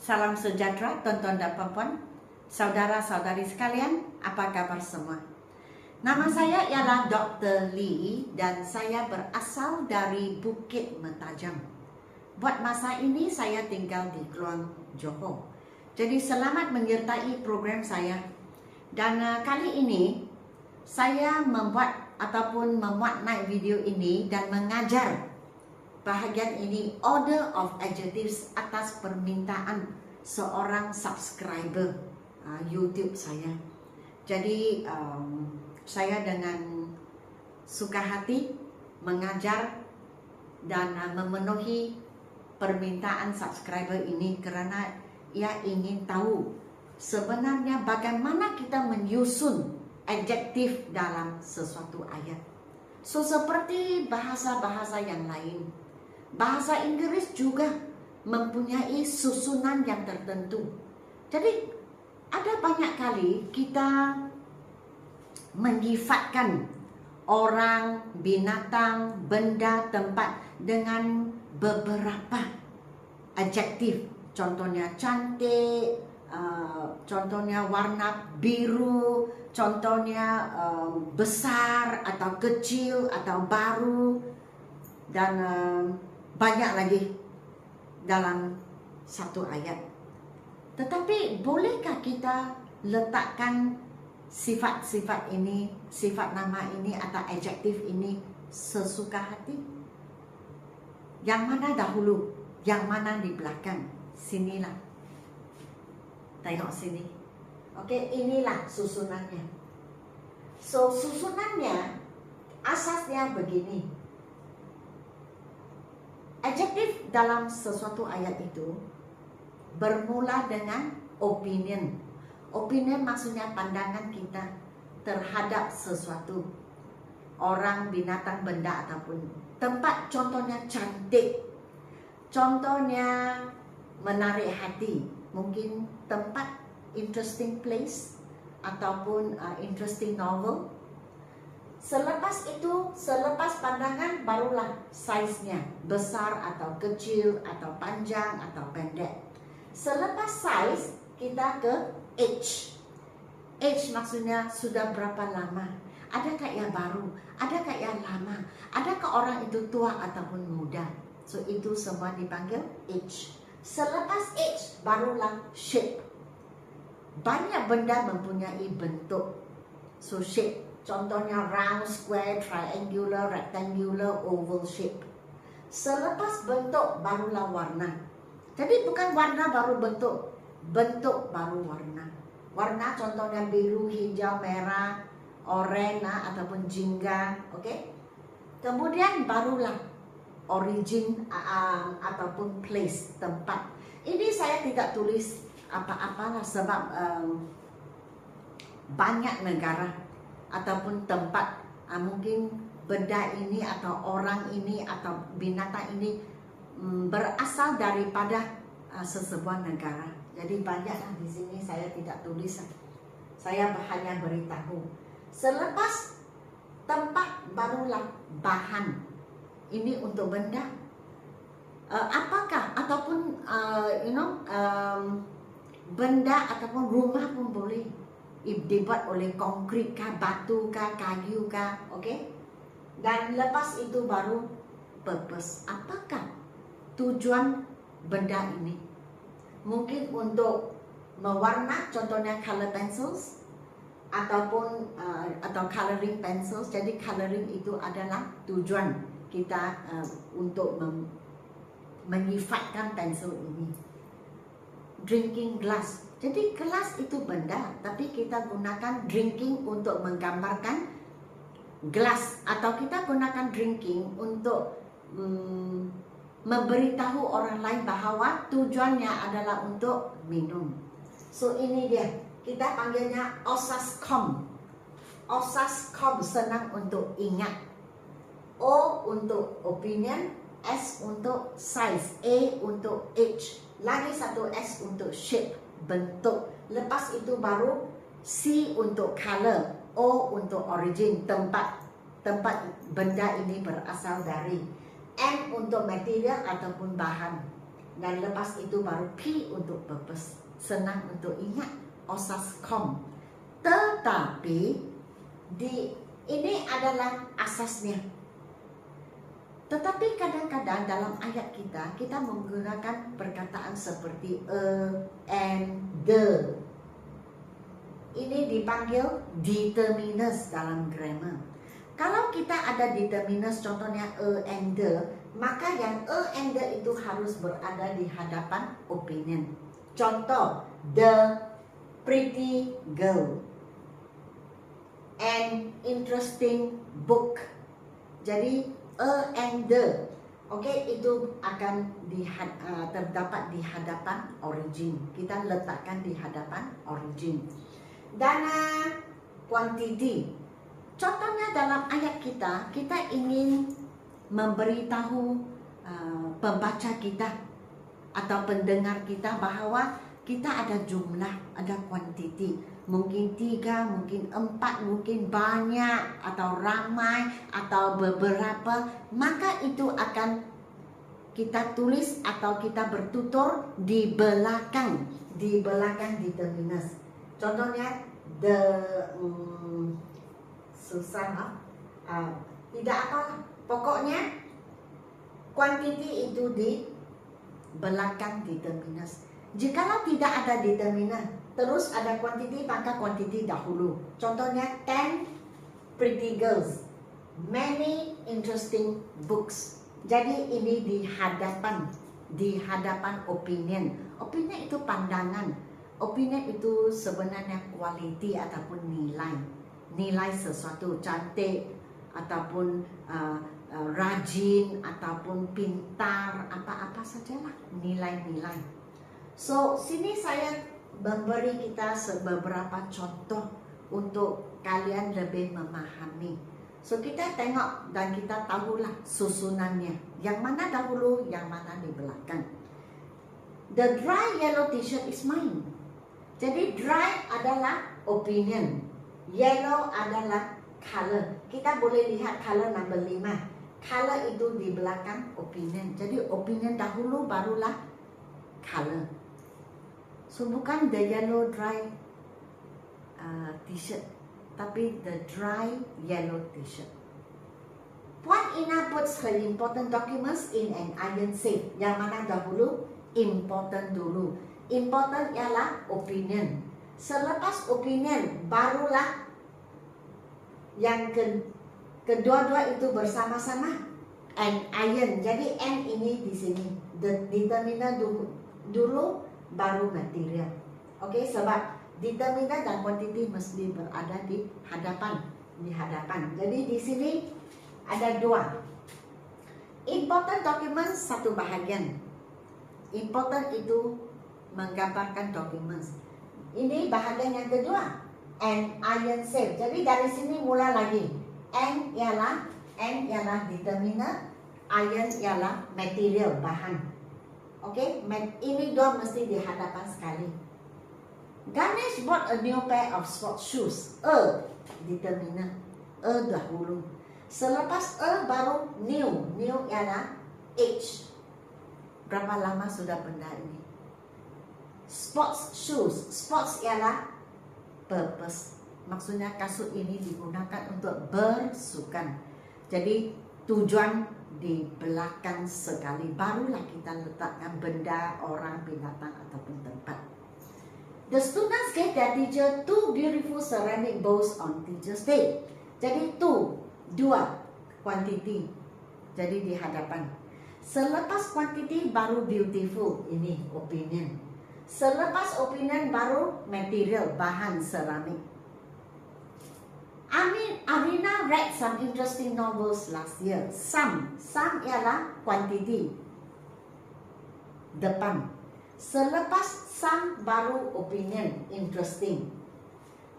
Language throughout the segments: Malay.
Salam sejahtera tuan-tuan dan puan-puan, saudara-saudari sekalian, apa kabar semua? Nama saya ialah Dr. Lee dan saya berasal dari Bukit Mentajam. Buat masa ini saya tinggal di Kluang, Johor. Jadi selamat menyertai program saya. Dan kali ini saya membuat naik video ini dan mengajar bahagian ini order of adjectives atas permintaan seorang subscriber YouTube saya. Jadi saya dengan suka hati mengajar dan memenuhi permintaan subscriber ini kerana ia ingin tahu sebenarnya bagaimana kita menyusun adjektif dalam sesuatu ayat. So seperti bahasa-bahasa yang lain, bahasa Inggris juga mempunyai susunan yang tertentu. Jadi ada banyak kali kita menyifatkan orang, binatang, benda, tempat dengan beberapa adjektif. Contohnya cantik, contohnya warna biru, contohnya besar atau kecil atau baru, dan banyak lagi dalam satu ayat. Tetapi bolehkah kita letakkan sifat-sifat ini, sifat nama ini atau adjektif ini sesuka hati? Yang mana dahulu, yang mana di belakang? Sinilah. Tengok sini. Okey, inilah susunannya. So, susunannya asasnya begini. Adjektif dalam sesuatu ayat itu bermula dengan opinion. Opinion maksudnya pandangan kita terhadap sesuatu. Orang, binatang, benda ataupun tempat. Contohnya cantik. Contohnya menarik hati. Mungkin tempat, interesting place, ataupun interesting novel. Selepas itu, selepas pandangan, barulah size-nya, besar atau kecil, atau panjang atau pendek. Selepas size, kita ke age. Age maksudnya sudah berapa lama? Adakah yang baru? Adakah yang lama? Adakah orang itu tua ataupun muda? So itu semua dipanggil age. Selepas age, barulah shape. Banyak benda mempunyai bentuk. So shape, contohnya round, square, triangular, rectangular, oval shape. Selepas bentuk, barulah warna. Jadi bukan warna baru bentuk, bentuk baru warna. Warna contohnya biru, hijau, merah, oranye ataupun jingga, okey. Kemudian barulah origin ataupun place, tempat. Ini saya tidak tulis apa-apalah sebab banyak negara ataupun tempat, mungkin benda ini atau orang ini atau binatang ini berasal daripada sesebuah negara. Jadi banyaklah di sini saya tidak tulis. Saya hanya beritahu. Selepas tempat, barulah bahan. Ini untuk benda. Apakah ataupun benda ataupun rumah pun boleh dibuat oleh konkrit kah, batu kah, kayu kah, okey? Dan lepas itu baru purpose. Apakah tujuan benda ini? Mungkin untuk mewarna, contohnya color pencils, ataupun atau coloring pencils. Jadi coloring itu adalah tujuan kita untuk menyifatkan pensel ini. Drinking glass. Jadi gelas itu benda, tapi kita gunakan drinking untuk menggambarkan gelas, atau kita gunakan drinking untuk memberitahu orang lain bahawa tujuannya adalah untuk minum. So ini dia, kita panggilnya osascom. Osascom senang untuk ingat. O untuk opinion, S untuk size, A untuk age, lagi satu S untuk shape, bentuk. Lepas itu baru C untuk color, O untuk origin, tempat benda ini berasal dari, M untuk material ataupun bahan. Dan lepas itu baru P untuk purpose. Senang untuk ingat, osas com. Tetapi ini adalah asasnya. Tetapi kadang-kadang dalam ayat kita menggunakan perkataan seperti and, the. Ini dipanggil determiners dalam grammar. Kalau kita ada determiners, contohnya and, the, maka yang and, the itu harus berada di hadapan opinion. Contoh, the pretty girl, an interesting book. Jadi and, the, itu akan terdapat di hadapan origin. Kita letakkan di hadapan origin. Dan quantity. Contohnya dalam ayat kita ingin memberitahu pembaca kita atau pendengar kita bahwa kita ada jumlah, ada quantity. Mungkin 3, mungkin 4, mungkin banyak, atau ramai, atau beberapa. Maka itu akan kita tulis atau kita bertutur di belakang determiners. Contohnya susah, tidak apa, pokoknya quantity itu di belakang determiners. Jikalau tidak ada determiner, terus ada quantity, maka quantity dahulu. Contohnya 10 pretty girls, many interesting books. Jadi ini di hadapan opinion. Opinion itu pandangan. Opinion itu sebenarnya quality ataupun nilai sesuatu, cantik ataupun rajin ataupun pintar, apa-apa sajalah nilai-nilai. So sini saya memberi kita beberapa contoh untuk kalian lebih memahami. So kita tengok dan kita tahulah susunannya. Yang mana dahulu, yang mana di belakang. The dry yellow t-shirt is mine. Jadi dry adalah opinion, yellow adalah color. Kita boleh lihat color number 5. Color itu di belakang opinion. Jadi opinion dahulu barulah color. So bukan the yellow dry t-shirt, tapi the dry yellow t-shirt. Puan Ina puts her important documents in an iron safe. Yang mana dahulu? Important dulu. Important ialah opinion. Selepas opinion barulah yang kedua-dua itu bersama-sama and iron. Jadi and ini di sini. The determiner dulu baru material. Sebab determiner dan quantity mesti berada di hadapan. Jadi di sini ada 2. Important documents satu bahagian. Important itu menggambarkan documents. Ini bahagian yang kedua. And iron safe. Jadi dari sini mula lagi. And ialah determiner, iron ialah material, bahan. Ini 2 mesti di hadapan sekali. Ganesh bought a new pair of sports shoes. Determiner. Dahulu. Selepas baru new. New ialah age. Berapa lama sudah benda ini? Sports shoes. Sports ialah purpose. Maksudnya kasut ini digunakan untuk bersukan. Jadi tujuan di belakang sekali. Barulah kita letakkan benda, orang, binatang ataupun tempat. The students gave their teacher 2 beautiful ceramic bowls on Teacher's Day. Jadi 2 quantity. Jadi di hadapan. Selepas quantity baru beautiful. Ini opinion. Selepas opinion baru material, bahan seramik. Arina read some interesting novels last year. Some ialah quantity, depan. Selepas some baru opinion, interesting.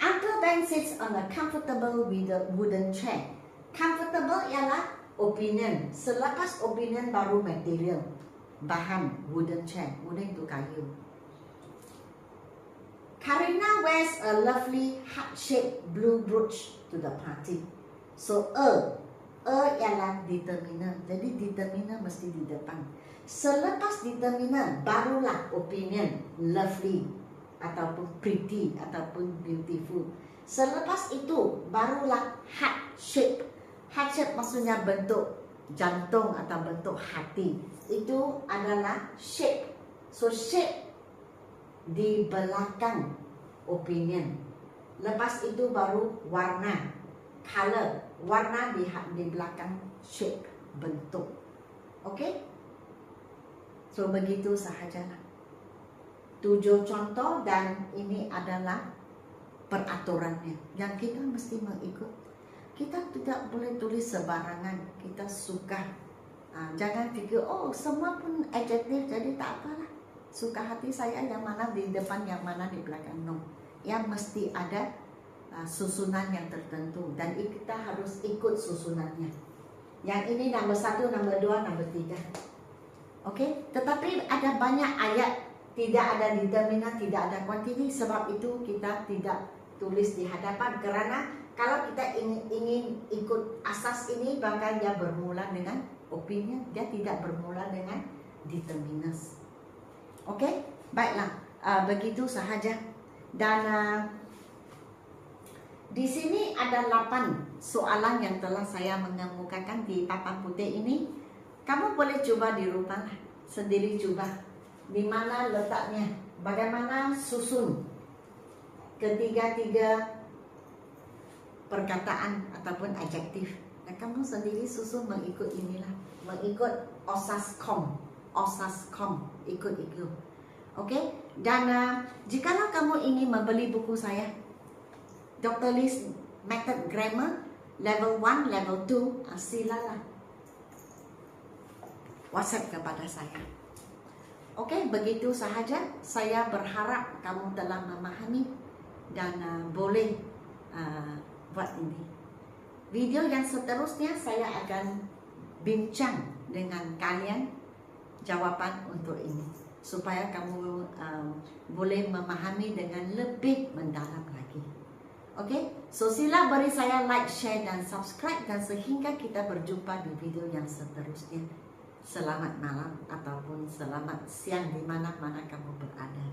Uncle Ben sits on a comfortable wooden chair. Comfortable ialah opinion. Selepas opinion baru material, bahan, wooden chair. Wooden itu kayu. Karina wears a lovely heart-shaped blue brooch to the party. So ialah determiner. Jadi determiner mesti di depan. Selepas determinant barulah opinion, lovely ataupun pretty ataupun beautiful. Selepas itu barulah heart shape. Heart shape maksudnya bentuk jantung atau bentuk hati. Itu adalah shape. So shape di belakang opinion. Lepas itu baru warna, color. Warna di belakang shape, bentuk. Oke? So begitu sahajalah. 7 contoh dan ini adalah peraturannya yang kita mesti mengikut. Kita tidak boleh tulis sembarangan. Kita suka. Jangan fikir, oh semua pun adjektif jadi tak apalah. Suka hati saya yang mana di depan, yang mana di belakang. No. Yang mesti ada susunan yang tertentu dan kita harus ikut susunannya. Yang ini nombor 1, nombor 2, nombor 3. Oke, tetapi ada banyak ayat tidak ada determinant, tidak ada quantity. Sebab itu kita tidak tulis di hadapan, karena kalau kita ingin ikut asas ini, maka dia bermula dengan opinion, dia tidak bermula dengan determinants. Oke, baiklah, begitu sahaja. Dan di sini ada 8 soalan yang telah saya mengemukakan di papan putih ini. Kamu boleh coba di rumah sendiri, coba di mana letaknya, bagaimana susun ketiga-tiga perkataan ataupun adjektif. Dan kamu sendiri susun mengikut inilah, mengikut osaskom, ikut. Oke? Dan jikalau kamu ingin membeli buku saya, Dr. Lee's Method Grammar Level 1, Level 2, silalah WhatsApp kepada saya. Oke, begitu sahaja. Saya berharap kamu telah memahami dan boleh buat ini. Video yang seterusnya saya akan bincang dengan kalian jawapan untuk ini, supaya kamu boleh memahami dengan lebih mendalam lagi. Oke, so sila beri saya like, share dan subscribe, dan sehingga kita berjumpa di video yang seterusnya. Selamat malam ataupun selamat siang di mana-mana kamu berada.